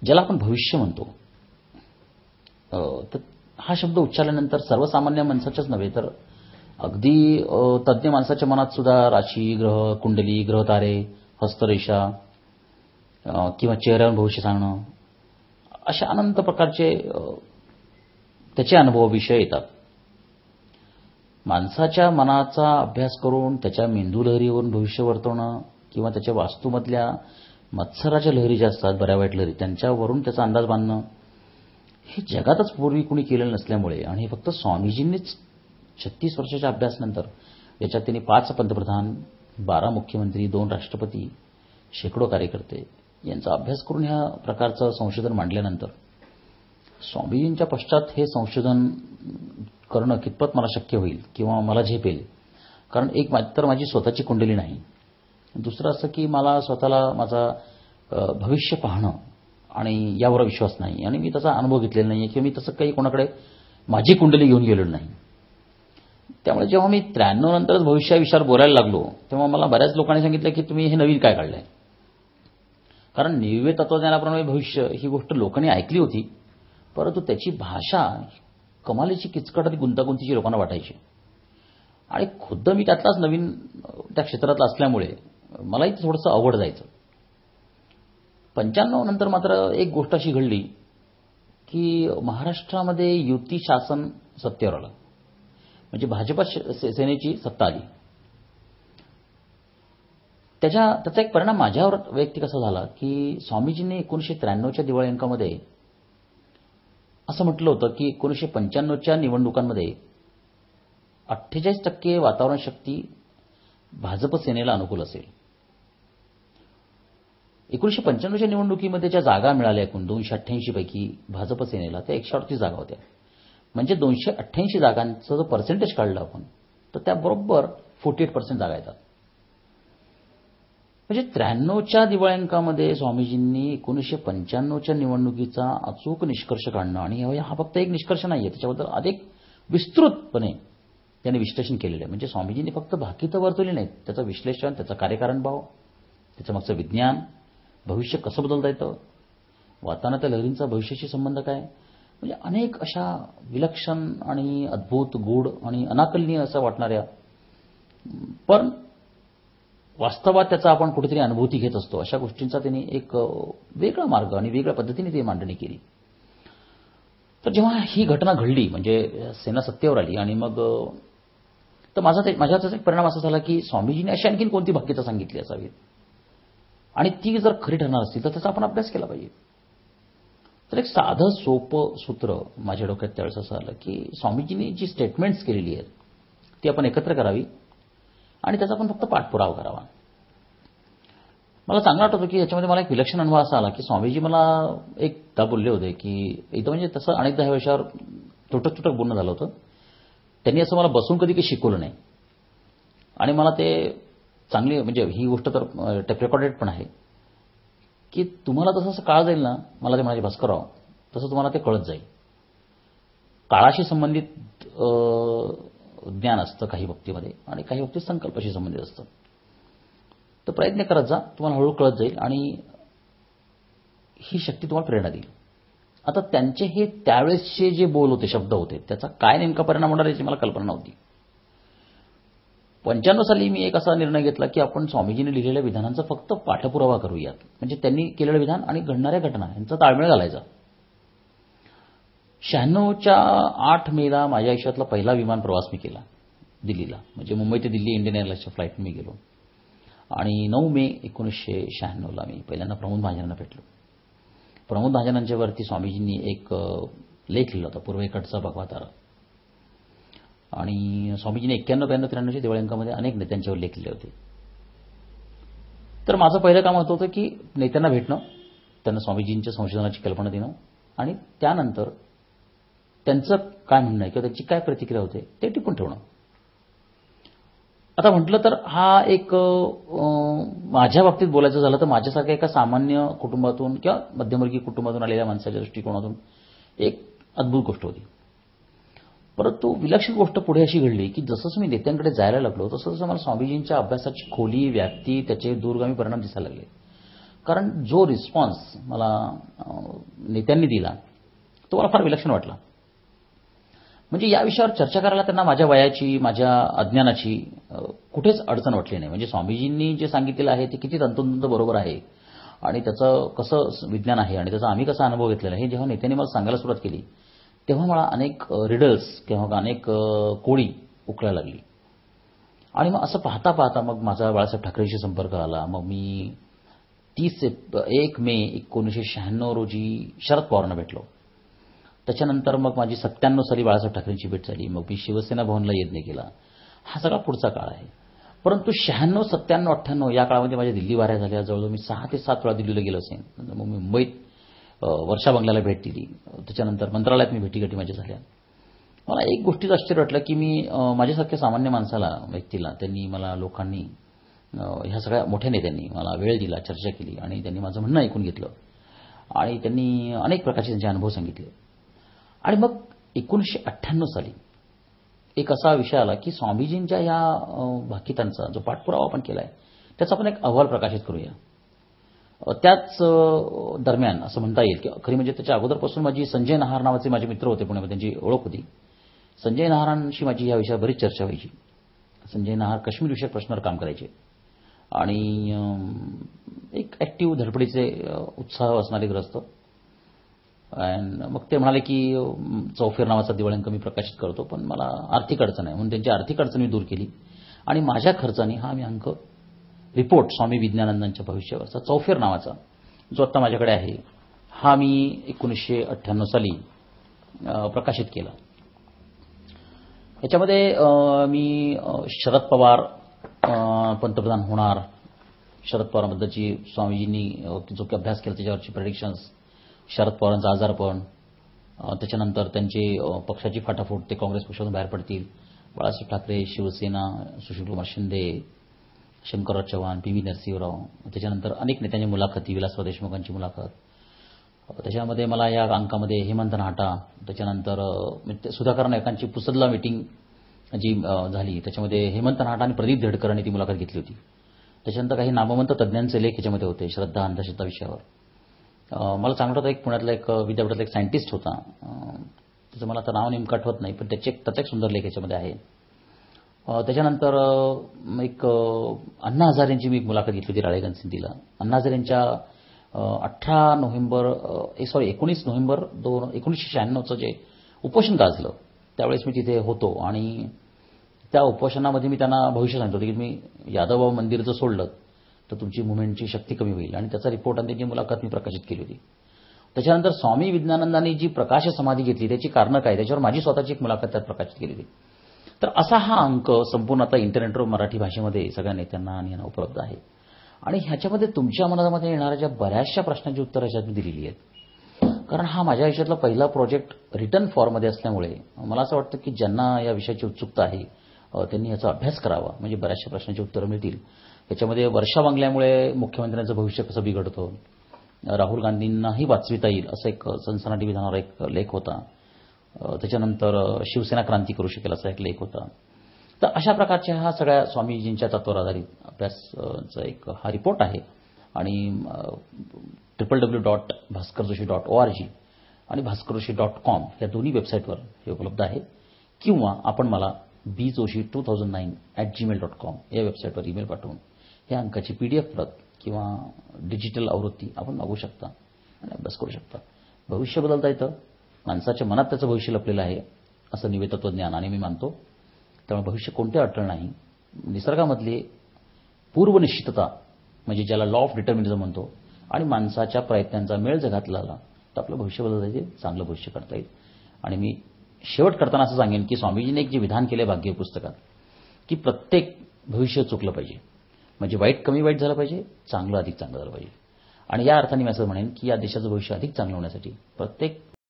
ज्याला आपण भविष्य म्हणतो, तर हा शब्द उच्चारल्यानंतर सर्वसामान्य माणसाच्याच नव्हे तर अगदी तज्ज्ञ माणसाच्या मनात सुद्धा राशी, ग्रह, कुंडली, ग्रहतारे, हस्तरेषा किंवा चेहऱ्यावर भविष्य सांगणं अशा अनंत प्रकारचे त्याचे अनुभव विषय येतात. माणसाच्या मनाचा अभ्यास करून त्याच्या मेंदू लहरीवरून भविष्य वर्तवणं किंवा त्याच्या वास्तूमधल्या मत्सराच्या लहरी ज्या असतात, बऱ्या वाईट लहरी, त्यांच्यावरून त्याचा अंदाज बांधणं हे जगातच पूर्वी कुणी केलेलं नसल्यामुळे आणि हे फक्त स्वामीजींनीच 36 वर्षाच्या अभ्यासानंतर, याच्यात त्यांनी 5 पंतप्रधान, 12 मुख्यमंत्री, 2 राष्ट्रपती, शेकडो कार्यकर्ते यांचा अभ्यास करून ह्या प्रकारचं संशोधन मांडल्यानंतर स्वामीजींच्या पश्चात हे संशोधन करणं कितपत मला शक्य होईल किंवा मला झेपेल. कारण एक तर माझी स्वतःची कुंडली नाही, दुसरं असं की मला स्वतःला माझा भविष्य पाहणं आणि यावर विश्वास नाही आणि मी त्याचा अनुभव घेतलेला नाही किंवा मी तसं काही कोणाकडे माझी कुंडली घेऊन गेलेलो नाही. त्यामुळे जेव्हा मी 93 नंतरच भविष्याविषयावर बोलायला लागलो तेव्हा मला बऱ्याच लोकांनी सांगितलं की तुम्ही हे नवीन काय काढलंय. कारण निव्वळ तत्वज्ञानाप्रमाणे भविष्य ही गोष्ट लोकांनी ऐकली होती, परंतु त्याची भाषा कमालीची किचकट आणि गुंतागुंतीची लोकांना वाटायची आणि खुद्द मी त्यातलाच नवीन त्या क्षेत्रातला असल्यामुळे मलाही थोडंसं अवघड जायचं. 95 नंतर मात्र एक गोष्ट अशी घडली की महाराष्ट्रामध्ये युती शासन सत्तेवर आलं, म्हणजे भाजपा सेनेची सत्ता आली. त्याचा एक परिणाम माझ्यावर वैयक्तिक असा झाला की स्वामीजींनी 1993च्या दिवाळी अंकामध्ये असं म्हटलं होतं की 1995च्या निवडणुकांमध्ये 48% वातावरण शक्ती भाजप सेनेला अनुकूल असेल. 1995च्या निवडणुकीमध्ये ज्या जागा मिळाल्या एकूण 288 पैकी भाजप सेनेला त्या 138 जागा होत्या. म्हणजे 288 जागांचं जर पर्सेंटेज काढलं आपण तर त्या बरोबर 48% जागा येतात. म्हणजे 93च्या दिवाळी स्वामीजींनी 1995च्या निवडणुकीचा अचूक निष्कर्ष काढणं आणि हा फक्त एक निष्कर्ष नाहीये, त्याच्याबद्दल अधिक विस्तृतपणे त्यांनी विश्लेषण केलेलं आहे. म्हणजे स्वामीजींनी फक्त भाकितं वर्तवली नाहीत, त्याचं विश्लेषण, त्याचा कार्यकारण भाव, त्याचं मागचं विज्ञान, भविष्य कसं बदलता येतं, वातावरणातल्या लहरींचा भविष्याशी संबंध काय, म्हणजे अनेक अशा विलक्षण आणि अद्भुत, गूढ आणि अनाकलनीय असं वाटणाऱ्या पण वास्तवात त्याचा आपण कुठेतरी अनुभूती घेत असतो अशा गोष्टींचा त्यांनी एक वेगळा मार्ग आणि वेगळ्या पद्धतीने ती मांडणी केली. तर जेव्हा ही घटना घडली म्हणजे सेना सत्तेवर आली आणि मग तर माझ्याचा एक परिणाम असा झाला की स्वामीजींनी अशी आणखीन कोणती भाकितं सांगितली असावीत आणि ती जर खरी ठरणार असतील तर त्याचा आपण अभ्यास केला पाहिजे. तर एक साधं सोपं सूत्र माझ्या डोक्यात त्यावेळेस असं आलं की स्वामीजींनी जी स्टेटमेंट्स केलेली आहेत ती आपण एकत्र करावी आणि त्याचा आपण फक्त पाठपुरावा करावा. मला चांगलं आठवतं की याच्यामध्ये मला एक विलक्षण अनुभव असा आला की स्वामीजी मला एकदा बोलले होते की इथं म्हणजे तसं अनेकदा ह्या विषयावर तुटक बोलणं झालं होतं. त्यांनी असं मला बसून कधी काही शिकवलं नाही आणि मला ते चांगली म्हणजे ही गोष्ट तर टेप रेकॉर्डेड पण आहे की तुम्हाला तसं काळ जाईल ना, मला ते म्हणाले भास्करराव तसं तुम्हाला ते कळत जाईल. काळाशी संबंधित ज्ञान असतं काही बाबतीमध्ये आणि काही बाबतीत संकल्पाशी संबंधित असतं. तर प्रयत्न करत जा, तुम्हाला हळूहळू कळत जाईल आणि ही शक्ती तुम्हाला प्रेरणा देईल. आता त्यांचे हे त्यावेळेसचे जे बोल होते, शब्द होते, त्याचा काय नेमका परिणाम होणार याची मला कल्पना नव्हती. 95 साली मी एक असा निर्णय घेतला की आपण स्वामीजींनी लिहिलेल्या विधानांचा फक्त पाठपुरावा करूयात. म्हणजे त्यांनी केलेलं विधान आणि घडणाऱ्या घटना यांचा ताळमेळ घालायचा. 96च्या 8 मेला माझ्या आयुष्यातला पहिला विमान प्रवास मी केला दिल्लीला. म्हणजे मुंबई ते दिल्ली इंडियन एअरलाइन्सच्या फ्लाईट मी गेलो आणि 9 मे 1996ला मी पहिल्यांदा प्रमोद महाजनांना भेटलो. प्रमोद महाजनांच्या वरती स्वामीजींनी एक लेख लिहिला होता, पूर्वेकडचा भगवा तारा. आणि स्वामीजींनी 91, 92, 93च्या दिवाळी अंकामध्ये अनेक नेत्यांच्यावर लेख लिहिले होते. तर माझं पहिलं काम होतं की नेत्यांना भेटणं, त्यांना स्वामीजींच्या संशोधनाची कल्पना देणं आणि त्यानंतर त्यांचं काय म्हणणं आहे किंवा त्यांची काय प्रतिक्रिया होते ते टिपून ठेवणं. आता म्हटलं तर हा एक माझ्या बाबतीत बोलायचं झालं तर माझ्यासारख्या एका सामान्य कुटुंबातून किंवा मध्यमवर्गीय कुटुंबातून आलेल्या माणसाच्या दृष्टिकोनातून एक अद्भुत गोष्ट होती. परंतु विलक्षण गोष्ट पुढे अशी घडली की जसं मी नेत्यांकडे जायला लागलो तसं मला स्वामीजींच्या अभ्यासाची खोली, व्याप्ती, त्याचे दूरगामी परिणाम दिसायला लागले. कारण जो रिस्पॉन्स मला नेत्यांनी दिला तो मला फार विलक्षण वाटला. म्हणजे या विषयावर चर्चा करायला त्यांना माझ्या वयाची, माझ्या अज्ञानाची कुठेच अडचण वाटली नाही. म्हणजे स्वामीजींनी जे सांगितलेलं आहे ते किती तंतोतंत बरोबर आहे आणि त्याचं कसं विज्ञान आहे आणि त्याचा आम्ही कसा अनुभव घेतलेला आहे हे जेव्हा नेत्यांनी मला सांगायला सुरुवात केली तेव्हा मला अनेक रिडल्स किंवा अनेक कोडी उकळायला लागली. आणि मग असं पाहता पाहता मग माझा बाळासाहेब ठाकरेंशी संपर्क आला. मग मी 1 मे 1996 रोजी शरद पवारांना भेटलो. त्याच्यानंतर मग माझी 97 साली बाळासाहेब ठाकरेंची भेट झाली. मग मी शिवसेना भवनला यज्ञ केला. हा सगळा पुढचा काळ आहे. परंतु 96, 97, 98 या काळामध्ये माझ्या दिल्ली वाऱ्या झाल्या. जवळजवळ मी 6 ते 7 वेळा दिल्लीला गेलो असेल. मग मी मुंबईत वर्षा बंगल्याला भेट दिली. त्याच्यानंतर मंत्रालयात मी भेटीगाठी माझ्या झाल्या. मला एक गोष्टीचं आश्चर्य वाटलं की मी माझ्यासारख्या सामान्य माणसाला, व्यक्तीला त्यांनी मला, लोकांनी, ह्या सगळ्या मोठ्या नेत्यांनी मला वेळ दिला, चर्चा केली आणि त्यांनी माझं म्हणणं ऐकून घेतलं आणि त्यांनी अनेक प्रकारचे त्यांचे अनुभव सांगितले. आणि मग 1998 साली एक असा विषय आला की स्वामीजींच्या या भाकितांचा जो पाठपुरावा आपण केला आहे त्याचा आपण एक अहवाल प्रकाशित करूया. त्याच दरम्यान असं म्हणता येईल की खरी म्हणजे त्याच्या अगोदरपासून माझी संजय नहार नावाचे माझे मित्र होते पुण्यामध्ये, त्यांची ओळख होती. संजय नहारांशी माझी या विषयावर बरीच चर्चा व्हायची. संजय नहार काश्मीर विषयक प्रश्नावर काम करायचे आणि एक ॲक्टिव्ह धडपडीचे उत्साह असणारे ग्रस्त. मग ते म्हणाले की चौफेर नावाचा दिवाळी मी प्रकाशित करतो, पण मला आर्थिक अडचण आहे म्हणून त्यांची आर्थिक अडचण मी दूर केली आणि माझ्या खर्चाने हा मी अंक रिपोर्ट स्वामी विज्ञानंदांच्या भविष्यावरचा चौफेर नावाचा जो आत्ता माझ्याकडे आहे हा मी 1998 साली प्रकाशित केला. याच्यामध्ये मी शरद पवार पंतप्रधान होणार, शरद पवारांबद्दलची स्वामीजींनी जो काही अभ्यास केला त्याच्यावरची प्रेडिक्शन्स, शरद पवारांचा आजारपण, त्याच्यानंतर त्यांची पक्षाची फाटाफूट, ते काँग्रेस पक्षातून बाहेर पडतील, बाळासाहेब ठाकरे, शिवसेना, सुशीलकुमार शिंदे, शंकरराव चव्हाण, पी व्ही नरसिंहराव, त्याच्यानंतर अनेक नेत्यांची मुलाखती, विलासराव देशमुखांची मुलाखत. त्याच्यामध्ये मला या अंकामध्ये हेमंत नाहटा, त्याच्यानंतर सुधाकर नायकांची पुसदला मीटिंग जी झाली त्याच्यामध्ये हेमंत नाहटा आणि प्रदीप धडकर यांनी ती मुलाखत घेतली होती. त्याच्यानंतर काही नामवंत तज्ज्ञांचे लेख याच्यामध्ये होते श्रद्धा अंधश्रद्धा विषयावर. मला चांगला होता एक पुण्यातला एक विद्यापीठातला एक सायंटिस्ट होता, त्याचं मला आता नाव नेमकं आठवत नाही, पण त्याचा एक सुंदर लेख याच्यामध्ये आहे. त्याच्यानंतर एक अण्णा हजारेंची मी एक मुलाखत घेतली होती राळेगण सिंधीला. अण्णा हजारेंच्या 19 नोव्हेंबर 1996चं जे उपोषण काळ झालं त्यावेळेस मी तिथे होतो आणि त्या उपोषणामध्ये मी त्यांना भविष्य सांगितलं होतं की मी यादवबाबा मंदिर जर सोडलं तर तुमची मुवमेंटची शक्ती कमी होईल आणि त्याचा रिपोर्ट आणि त्याची मुलाखत मी प्रकाशित केली होती. त्याच्यानंतर स्वामी विज्ञानंदांनी जी प्रकाश समाधी घेतली त्याची कारणं काय त्याच्यावर माझी स्वतःची एक मुलाखत त्यात प्रकाशित केली होती. तर असा हा अंक संपूर्ण आता इंटरनेटवर मराठी भाषेमध्ये सगळ्या नेत्यांना आणि यांना उपलब्ध आहे आणि ह्याच्यामध्ये तुमच्या मनामध्ये येणाऱ्या ज्या बऱ्याचशा प्रश्नांची उत्तरं ह्याच्यात मी दिलेली आहेत. कारण हा माझ्या आयुष्यातला पहिला प्रोजेक्ट रिटर्न फॉर्ममध्ये असल्यामुळे मला असं वाटतं की ज्यांना या विषयाची उत्सुकता आहे त्यांनी याचा अभ्यास करावा, म्हणजे बऱ्याचशा प्रश्नांची उत्तरं मिळतील. याच्यामध्ये वर्षा बंगल्यामुळे मुख्यमंत्र्यांचं भविष्य कसं बिघडतं, राहुल गांधींनाही वाचविता येईल असं एक सनसनाटी विधानावर एक लेख होता. त्याच्यानंतर शिवसेना क्रांती करू शकेल असा एक लेख होता. तर अशा प्रकारच्या हा सगळ्या स्वामीजींच्या तत्वावर आधारित अभ्यासचा एक हा रिपोर्ट आहे आणि www.bhaskarjoshi.org आणि bhaskarjoshi.com या दोन्ही वेबसाईटवर हे उपलब्ध आहे. किंवा आपण मला bjoshi2009@gmail.com या वेबसाईटवर ईमेल पाठवून या अंकाची PDF प्रत किंवा डिजिटल आवृत्ती आपण मागवू शकता आणि अभ्यास करू शकता. भविष्य बदलता येतं, माणसाच्या मनात त्याचं भविष्य लपलेलं आहे असं निवे तत्वज्ञान आणि मी मानतो. त्यामुळे भविष्य कोणते अडचण नाही. निसर्गामधली पूर्वनिश्चितता म्हणजे ज्याला लॉ ऑफ डिटर्मिनिझम म्हणतो आणि माणसाच्या प्रयत्नांचा मेळ जर घातला तर आपलं भविष्य बदलता येईल, चांगलं भविष्य करता येईल. आणि मी शेवट करताना असं सांगेन की स्वामीजींनी एक जे विधान केलं भाग्य पुस्तकात की प्रत्येक भविष्य चुकलं पाहिजे, म्हणजे वाईट कमी वाईट झालं पाहिजे, चांगलं अधिक चांगलं झालं पाहिजे. आणि या अर्थाने मी असं म्हणेन की या देशाचं भविष्य अधिक चांगलं होण्यासाठी प्रत्येक